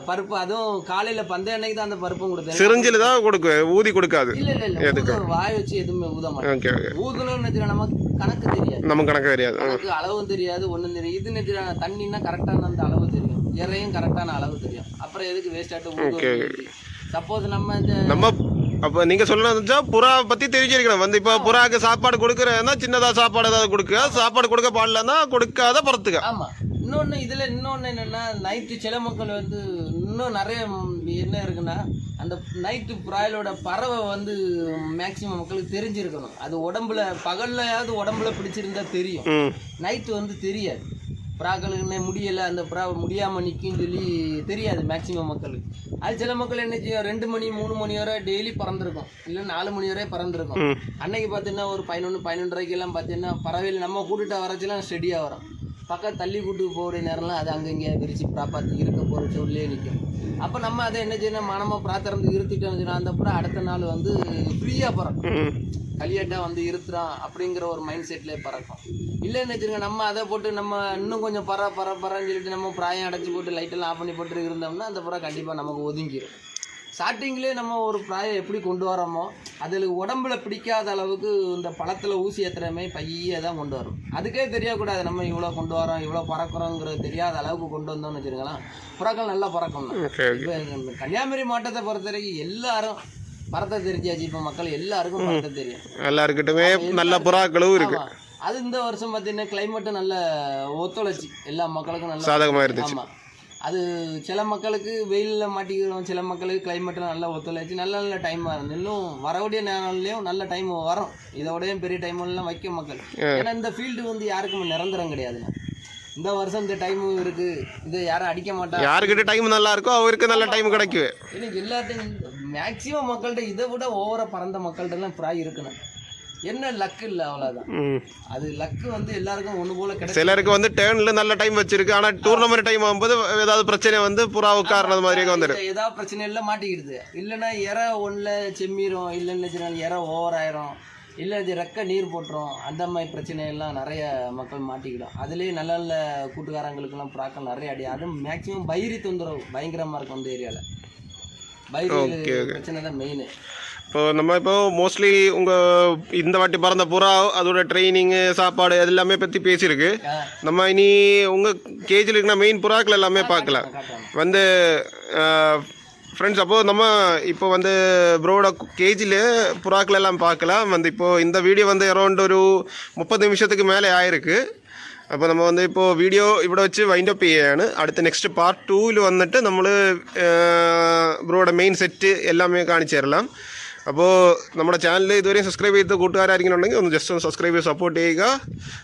பருப்பு அதுவும் காலையில பந்தய அன்னைக்கு தான் அந்த பருப்பும் கொடுத்தேன். சிரிஞ்சில தான் கொடுக்க ஊதி கொடுக்காது. இல்ல வாய் வச்சு எதுவுமே ஊத மாட்டேன். ஊதணும்னு நமக்கு கணக்கு தெரியாது. நமக்கு கணக்கு தெரியாது. அளவும் தெரியாது ஒன்றும் தெரியாது. இது தண்ணின்னா கரெக்டான அந்த அளவு தெரியும். இறையும் கரெக்டான அளவு தெரியும். அப்புறம் எதுக்கு வேஸ்ட் ஆகிட்டு சப்போஸ் நம்ம அப்போ நீங்கள் சொல்லணும்னு புறா பற்றி தெரிஞ்சிருக்கணும். வந்து இப்போ புறாவுக்கு சாப்பாடு கொடுக்குறதுனா சின்னதாக சாப்பாடு ஏதாவது கொடுக்க, சாப்பாடு கொடுக்க பாடலன்னா கொடுக்காத பொறுத்துக்க. ஆமாம். இன்னொன்று என்னென்னா நைட்டு சில மக்கள் வந்து இன்னும் நிறைய என்ன இருக்குன்னா அந்த நைட்டு பிராயலோட பறவை வந்து மேக்சிமம் மக்களுக்கு தெரிஞ்சிருக்கணும். அது உடம்புல பகல்லையாவது உடம்புல பிடிச்சிருந்தா தெரியும், நைட்டு வந்து தெரியாது. புறாக்களுக்குன்னே முடியலை, அந்த புறா முடியாமல் நிற்குன்னு சொல்லி தெரியாது மேக்சிமம் மக்களுக்கு. அது சில மக்கள் என்ன செய்யும், 2 மணி 3 மணி வரை டெய்லி பறந்துருக்கும், இல்லை 4 மணி வரை பறந்துருக்கும். அன்னைக்கு பார்த்தீங்கன்னா ஒரு 11-12:30 பார்த்தீங்கன்னா பறவையில் நம்ம கூட்டுட்டு வரச்செல்லாம் ஸ்டெடியாக வரும். பக்கம் தள்ளி கூட்டு போகிற நேரம்லாம் அது அங்கங்கே விரிச்சு பார்த்து இருக்க போகிற சொல்லே நிற்கும். அப்போ நம்ம அதை என்ன செய்யணும், மனமாக பிராத்திறந்து இருத்திட்டோம்னு சொன்னால் அந்த புறா அடுத்த நாள் வந்து ஃப்ரீயாக பறக்கும். களியாட்டாக வந்து இருத்துறான் அப்படிங்கிற ஒரு மைண்ட் செட்டில் பறக்கும். இல்லைன்னு வச்சுருங்க, நம்ம அதை போட்டு நம்ம இன்னும் கொஞ்சம் பறன்னு சொல்லிட்டு நம்ம பிராயம் அடைச்சி போட்டு லைட்டெல்லாம் ஆஃப் பண்ணி போட்டு இருந்தோம்னா அந்த புறா கண்டிப்பாக நமக்கு ஒதுங்கிடும். ஸ்டார்டிங்லேயே நம்ம ஒரு பிராயம் எப்படி கொண்டு வரோமோ அதில் உடம்புல பிடிக்காத அளவுக்கு இந்த பழத்தில் ஊசி ஏற்றுறமே பையே தான் கொண்டு வரும். அதுக்கே தெரியக்கூடாது நம்ம இவ்வளோ கொண்டு வரோம் இவ்வளோ பறக்கிறோங்கிறது தெரியாத அளவுக்கு கொண்டு வந்தோம்னு வச்சுருக்கலாம், புறாக்கள் நல்லா பறக்கணும். இப்போ கன்னியாகுமரி மாவட்டத்தை பொறுத்த வரைக்கும் எல்லாரும் பறத்தை தெரிஞ்சாச்சு. இப்போ மக்கள் எல்லாருக்கும் பறத்தை தெரியும், எல்லாருக்கிட்டுமே நல்ல புறாக்களும் இருக்கு. அது இந்த வருஷம் பார்த்தீங்கன்னா கிளைமேட்டு நல்ல ஒத்துழைச்சி எல்லா மக்களுக்கும் நல்ல சாதகமாக இருந்துச்சு. ஆமாம், அது சில மக்களுக்கு வெயிலில் மாட்டிக்கிறோம், சில மக்களுக்கு கிளைமேட்டில் நல்லா ஒத்துழைச்சி நல்ல டைமாக இருந்து இன்னும் வரக்கூடிய நேரம்லேயும் நல்ல டைம் வரும். இதோடையும் பெரிய டைம்லாம் வைக்க மக்கள். ஏன்னா இந்த ஃபீல்டு வந்து யாருக்கும் நிரந்தரம் கிடையாதுங்க. இந்த வருஷம் இந்த டைம் இருக்கு, இதை யாரும் அடிக்க மாட்டாங்க. யாருக்கிட்ட டைம் நல்லா இருக்கோ அவருக்கு நல்ல டைம் கிடைக்கும். எனக்கு எல்லாத்தையும் மேக்சிமம் மக்கள்கிட்ட இதை விட ஓவரா பறந்த மக்கள்கிட்டலாம் ப்ராய் இருக்கணும். என்ன லக்கு இல்லை, அவ்வளோதான். அது லக்கு வந்து எல்லாருக்கும் ஒன்று போல கிடைக்கும். சிலருக்கு வந்து டேர்ன்ல நல்ல டைம் வச்சிருக்கு, ஆனால் டூர்னமெண்ட் டைம் ஆகும்போது ஏதாவது பிரச்சனை வந்து புறா உட்கார்றது மாதிரியே வந்துடும். ஏதாவது பிரச்சனை எல்லாம் மாட்டிக்கிடுது. இல்லைன்னா இறை ஒன்றில் செம்மீரும், இல்லைன்னு இறை ஓவர் ஆயிரும், இல்லை அது ரெக்க நீர் போட்டுரும். அந்த மாதிரி பிரச்சனையெல்லாம் நிறைய மக்கள் மாட்டிக்கிடும். அதுலேயே நல்ல நல்ல கூட்டுக்காரங்களுக்கெல்லாம் புறாக்கள் நிறைய அடி. அதுவும் மேக்சிமம் பைரி தொந்தரவு பயங்கரமாக இருக்கும் அந்த ஏரியாவில். பைரி பிரச்சனை தான் மெயின். இப்போ மோஸ்ட்லி உங்கள் இந்த வாட்டி பறந்த புறா அதோட ட்ரைனிங்கு சாப்பாடு அது எல்லாமே பற்றி பேசியிருக்கு. நம்ம இனி உங்கள் கேஜில் இருக்கிற மெயின் புறாக்கள் எல்லாமே பார்க்கலாம் வந்து ஃப்ரெண்ட்ஸ். அப்போது நம்ம இப்போ வந்து ப்ரோட கேஜில் புறாக்கள் எல்லாம் பார்க்கலாம். வந்து இப்போது இந்த வீடியோ வந்து அரௌண்ட் ஒரு 30 நிமிஷத்துக்கு மேலே ஆயிருக்கு. അപ്പോൾ നമ്മൾ വന്ന് ഇപ്പോൾ വീഡിയോ ഇവിടെ വെച്ച് വൈൻഡ് അപ്പ് ചെയ്യുകയാണ്. അടുത്ത നെക്സ്റ്റ് പാർട്ട് 2-ൽ വന്നിട്ട് നമ്മൾ ബ്രോയുടെ മെയിൻ സെറ്റ് എല്ലാമേ കാണിച്ചു തരலாம். അപ്പോൾ നമ്മുടെ ചാനൽ ഇതുവരെയും സബ്സ്ക്രൈബ് ചെയ്ത് കൂട്ടുകാരാരെങ്കിലും ഉണ്ടെങ്കിൽ ഒന്ന് ജസ്റ്റ് ഒന്ന് സബ്സ്ക്രൈബ് ചെയ്ത് സപ്പോർട്ട് ചെയ്യുക.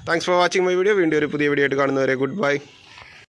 Thanks for watching my video. വീണ്ടും ഒരു പുതിയ വീഡിയോ ആയിട്ട് കാണുന്നവരെ ഗുഡ് ബൈ.